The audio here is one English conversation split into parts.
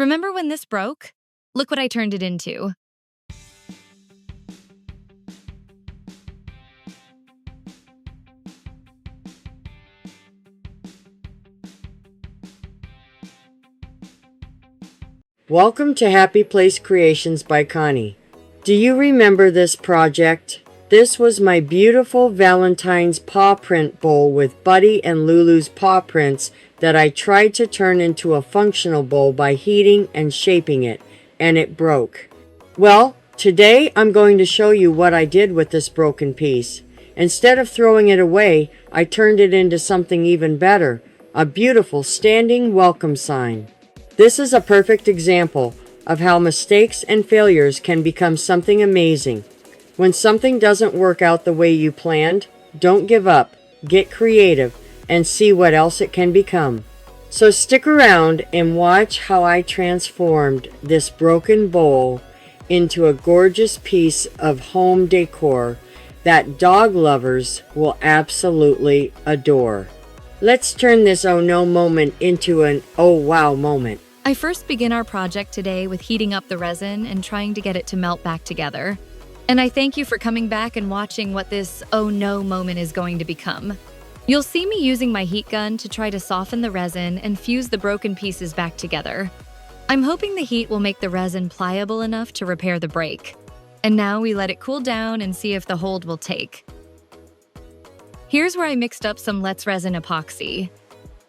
Remember when this broke? Look what I turned it into. Welcome to Happy Place Creations by Connie. Do you remember this project? This was my beautiful Valentine's paw print bowl with Buddy and Lulu's paw prints that I tried to turn into a functional bowl by heating and shaping it, and it broke. Well, today I'm going to show you what I did with this broken piece. Instead of throwing it away, I turned it into something even better, a beautiful standing welcome sign. This is a perfect example of how mistakes and failures can become something amazing. When something doesn't work out the way you planned, don't give up, get creative, and see what else it can become. So stick around and watch how I transformed this broken bowl into a gorgeous piece of home decor that dog lovers will absolutely adore. Let's turn this oh no moment into an oh wow moment. I first begin our project today with heating up the resin and trying to get it to melt back together. And I thank you for coming back and watching what this oh no moment is going to become. You'll see me using my heat gun to try to soften the resin and fuse the broken pieces back together. I'm hoping the heat will make the resin pliable enough to repair the break. And now we let it cool down and see if the hold will take. Here's where I mixed up some Let's Resin Epoxy.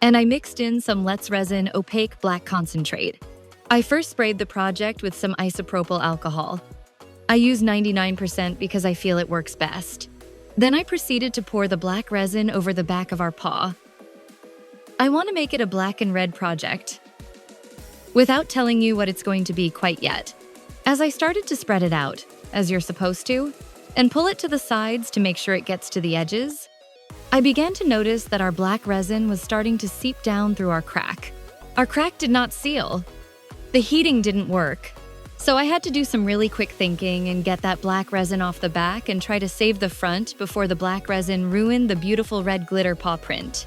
And I mixed in some Let's Resin Opaque Black Concentrate. I first sprayed the project with some isopropyl alcohol. I use 99% because I feel it works best. Then I proceeded to pour the black resin over the back of our paw. I want to make it a black and red project, without telling you what it's going to be quite yet. As I started to spread it out, as you're supposed to, and pull it to the sides to make sure it gets to the edges, I began to notice that our black resin was starting to seep down through our crack. Our crack did not seal. The heating didn't work. So I had to do some really quick thinking and get that black resin off the back and try to save the front before the black resin ruined the beautiful red glitter paw print.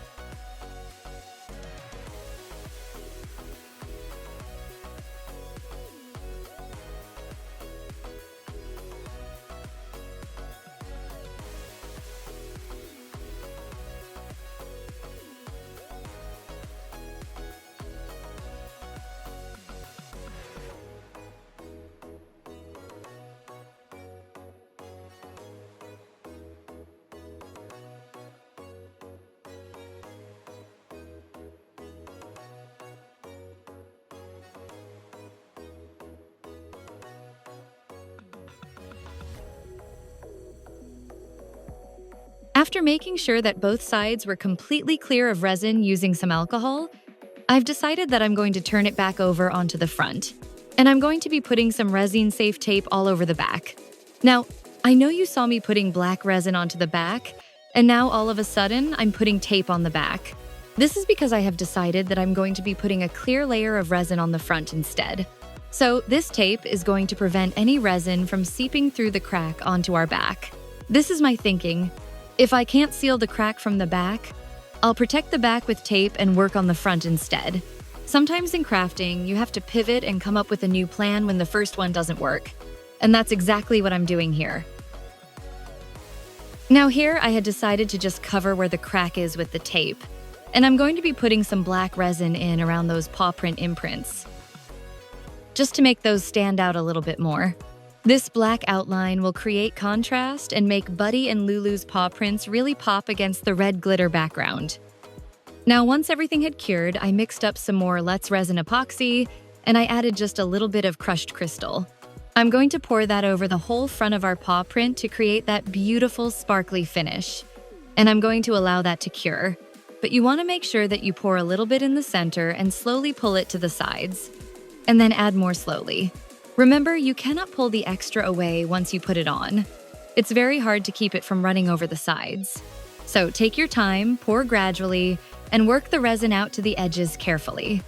After making sure that both sides were completely clear of resin using some alcohol, I've decided that I'm going to turn it back over onto the front. And I'm going to be putting some Resin-Safe Tape all over the back. Now, I know you saw me putting black resin onto the back, and now all of a sudden, I'm putting tape on the back. This is because I have decided that I'm going to be putting a clear layer of resin on the front instead. So this tape is going to prevent any resin from seeping through the crack onto our back. This is my thinking. If I can't seal the crack from the back, I'll protect the back with tape and work on the front instead. Sometimes in crafting, you have to pivot and come up with a new plan when the first one doesn't work. And that's exactly what I'm doing here. Now here, I had decided to just cover where the crack is with the tape. And I'm going to be putting some black resin in around those paw print imprints, just to make those stand out a little bit more. This black outline will create contrast and make Buddy and Lulu's paw prints really pop against the red glitter background. Now, once everything had cured, I mixed up some more Let's Resin Epoxy, and I added just a little bit of crushed crystal. I'm going to pour that over the whole front of our paw print to create that beautiful sparkly finish. And I'm going to allow that to cure. But you want to make sure that you pour a little bit in the center and slowly pull it to the sides. And then add more slowly. Remember, you cannot pull the extra away once you put it on. It's very hard to keep it from running over the sides. So take your time, pour gradually, and work the resin out to the edges carefully.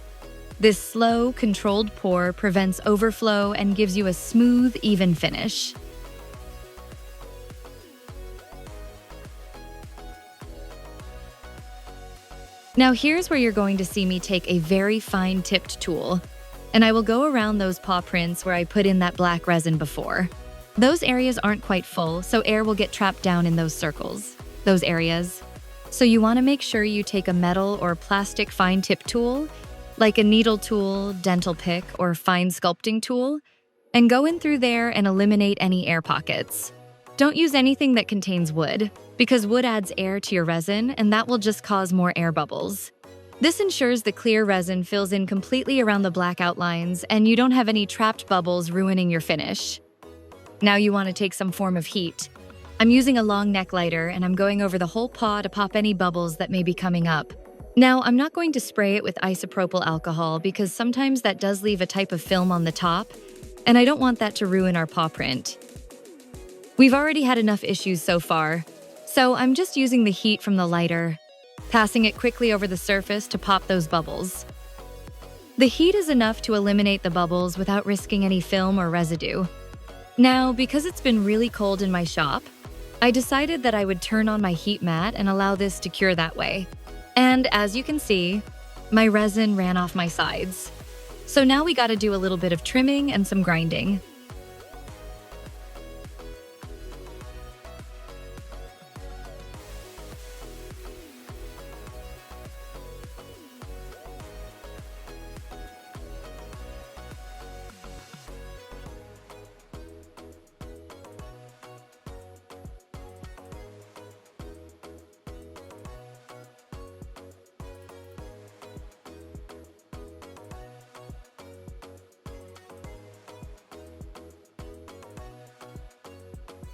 This slow, controlled pour prevents overflow and gives you a smooth, even finish. Now here's where you're going to see me take a very fine-tipped tool. and I will go around those paw prints where I put in that black resin before. Those areas aren't quite full, so air will get trapped down in those circles, those areas. So you want to make sure you take a metal or plastic fine tip tool, like a needle tool, dental pick, or fine sculpting tool, and go in through there and eliminate any air pockets. Don't use anything that contains wood, because wood adds air to your resin and that will just cause more air bubbles. This ensures the clear resin fills in completely around the black outlines and you don't have any trapped bubbles ruining your finish. Now you want to take some form of heat. I'm using a long neck lighter and I'm going over the whole paw to pop any bubbles that may be coming up. Now, I'm not going to spray it with isopropyl alcohol because sometimes that does leave a type of film on the top, and I don't want that to ruin our paw print. We've already had enough issues so far, so I'm just using the heat from the lighter, passing it quickly over the surface to pop those bubbles. The heat is enough to eliminate the bubbles without risking any film or residue. Now, because it's been really cold in my shop, I decided that I would turn on my heat mat and allow this to cure that way. And as you can see, my resin ran off my sides. So now we gotta do a little bit of trimming and some grinding.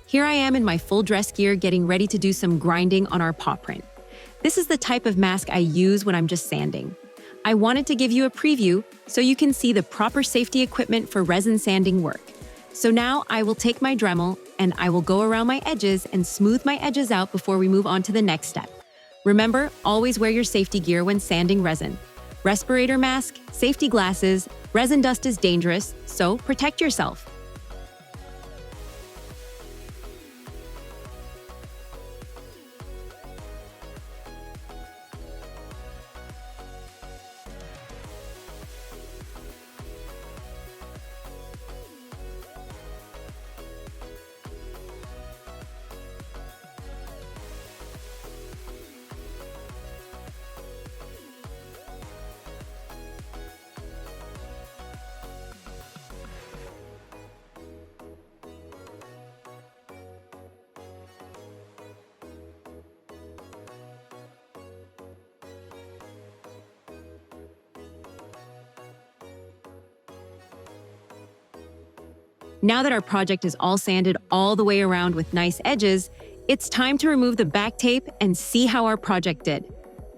Here I am in my full dress gear getting ready to do some grinding on our paw print. This is the type of mask I use when I'm just sanding. I wanted to give you a preview so you can see the proper safety equipment for resin sanding work. So now I will take my Dremel and I will go around my edges and smooth my edges out before we move on to the next step. Remember, always wear your safety gear when sanding resin. Respirator mask, safety glasses, resin dust is dangerous, so protect yourself. Now that our project is all sanded all the way around with nice edges, it's time to remove the back tape and see how our project did.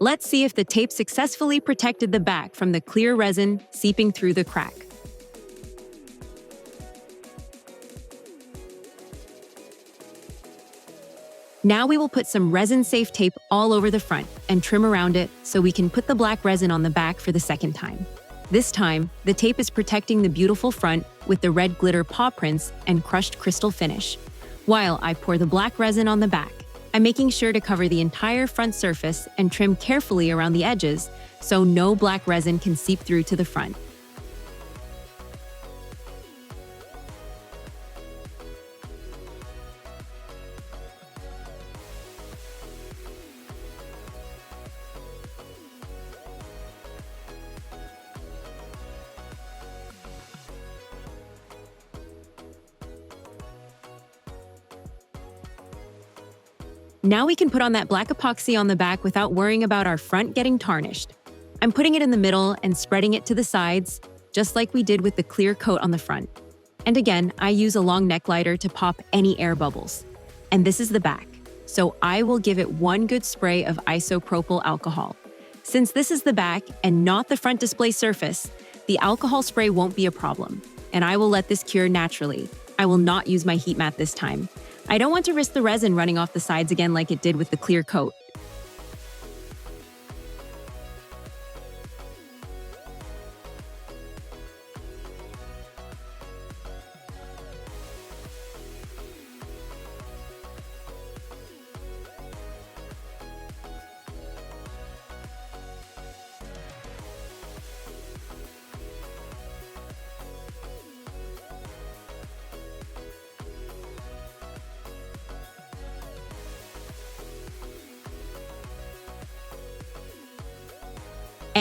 Let's see if the tape successfully protected the back from the clear resin seeping through the crack. Now we will put some resin-safe tape all over the front and trim around it so we can put the black resin on the back for the second time. This time, the tape is protecting the beautiful front with the red glitter paw prints and crushed crystal finish. While I pour the black resin on the back, I'm making sure to cover the entire front surface and trim carefully around the edges so no black resin can seep through to the front. Now we can put on that black epoxy on the back without worrying about our front getting tarnished. I'm putting it in the middle and spreading it to the sides, just like we did with the clear coat on the front. And again, I use a long neck lighter to pop any air bubbles. And this is the back, so I will give it one good spray of isopropyl alcohol. Since this is the back and not the front display surface, the alcohol spray won't be a problem, and I will let this cure naturally. I will not use my heat mat this time. I don't want to risk the resin running off the sides again like it did with the clear coat.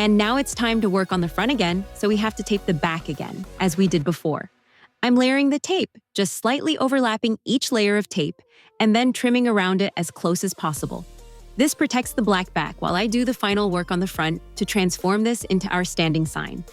And now it's time to work on the front again, so we have to tape the back again, as we did before. I'm layering the tape, just slightly overlapping each layer of tape, and then trimming around it as close as possible. This protects the black back while I do the final work on the front to transform this into our standing sign.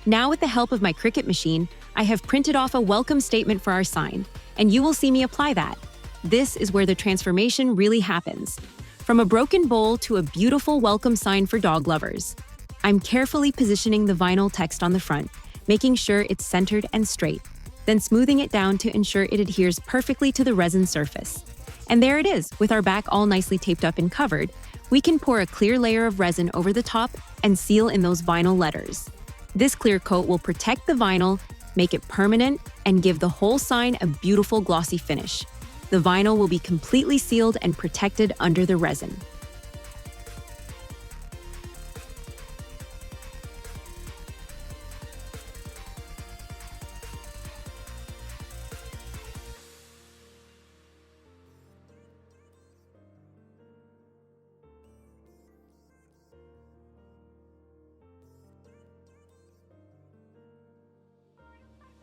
Now with the help of my Cricut machine, I have printed off a welcome statement for our sign, and you will see me apply that. This is where the transformation really happens. From a broken bowl to a beautiful welcome sign for dog lovers. I'm carefully positioning the vinyl text on the front, making sure it's centered and straight, then smoothing it down to ensure it adheres perfectly to the resin surface. And there it is, with our back all nicely taped up and covered. We can pour a clear layer of resin over the top and seal in those vinyl letters. This clear coat will protect the vinyl, make it permanent, and give the whole sign a beautiful glossy finish. The vinyl will be completely sealed and protected under the resin.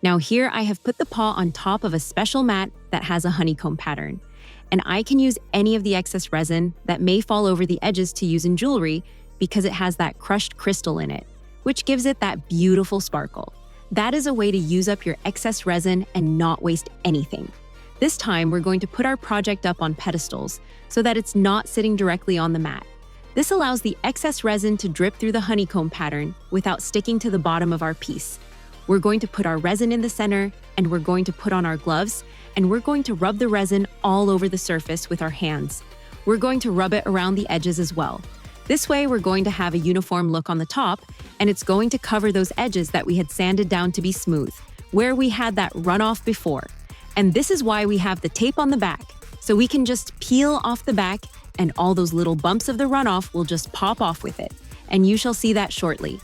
Now here I have put the paw on top of a special mat that has a honeycomb pattern. And I can use any of the excess resin that may fall over the edges to use in jewelry because it has that crushed crystal in it, which gives it that beautiful sparkle. That is a way to use up your excess resin and not waste anything. This time we're going to put our project up on pedestals so that it's not sitting directly on the mat. This allows the excess resin to drip through the honeycomb pattern without sticking to the bottom of our piece. We're going to put our resin in the center, and we're going to put on our gloves, and we're going to rub the resin all over the surface with our hands. We're going to rub it around the edges as well. This way, we're going to have a uniform look on the top, and it's going to cover those edges that we had sanded down to be smooth, where we had that runoff before. And this is why we have the tape on the back, so we can just peel off the back, and all those little bumps of the runoff will just pop off with it. And you shall see that shortly.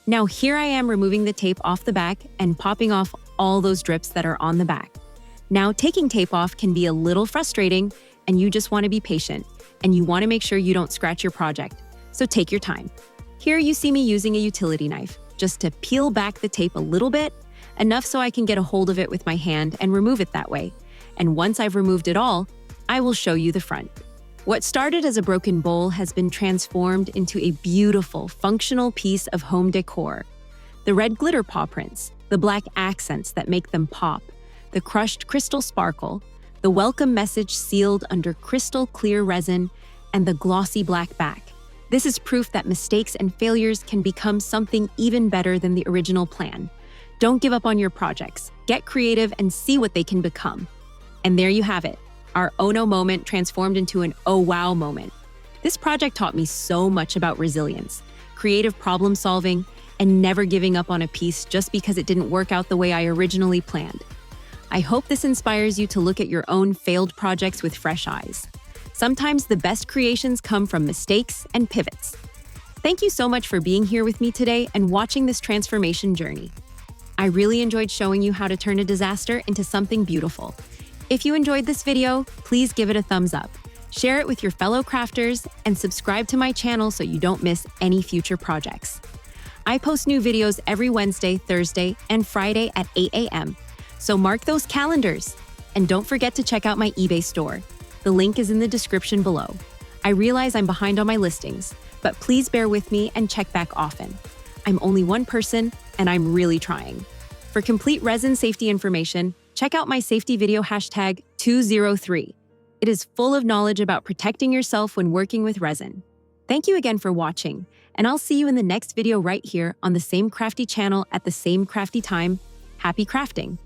Now here I am removing the tape off the back and popping off all those drips that are on the back. Now taking tape off can be a little frustrating and you just want to be patient and you want to make sure you don't scratch your project. So take your time. Here you see me using a utility knife just to peel back the tape a little bit, enough so I can get a hold of it with my hand and remove it that way. And once I've removed it all, I will show you the front. What started as a broken bowl has been transformed into a beautiful, functional piece of home decor. The red glitter paw prints, the black accents that make them pop, the crushed crystal sparkle, the welcome message sealed under crystal clear resin, and the glossy black back. This is proof that mistakes and failures can become something even better than the original plan. Don't give up on your projects. Get creative and see what they can become. And there you have it. Our oh no moment transformed into an oh wow moment. This project taught me so much about resilience. creative problem solving, and never giving up on a piece just because it didn't work out the way I originally planned. I hope this inspires you to look at your own failed projects with fresh eyes. Sometimes the best creations come from mistakes and pivots. Thank you so much for being here with me today and watching this transformation journey. I really enjoyed showing you how to turn a disaster into something beautiful. If you enjoyed this video, please give it a thumbs up, share it with your fellow crafters, and subscribe to my channel so you don't miss any future projects. I post new videos every Wednesday, Thursday, and Friday at 8 a.m., so mark those calendars. And don't forget to check out my eBay store. The link is in the description below. I realize I'm behind on my listings, but please bear with me and check back often. I'm only one person, and I'm really trying. For complete resin safety information, check out my safety video hashtag 203. It is full of knowledge about protecting yourself when working with resin. Thank you again for watching, and I'll see you in the next video right here on the same crafty channel at the same crafty time. Happy crafting!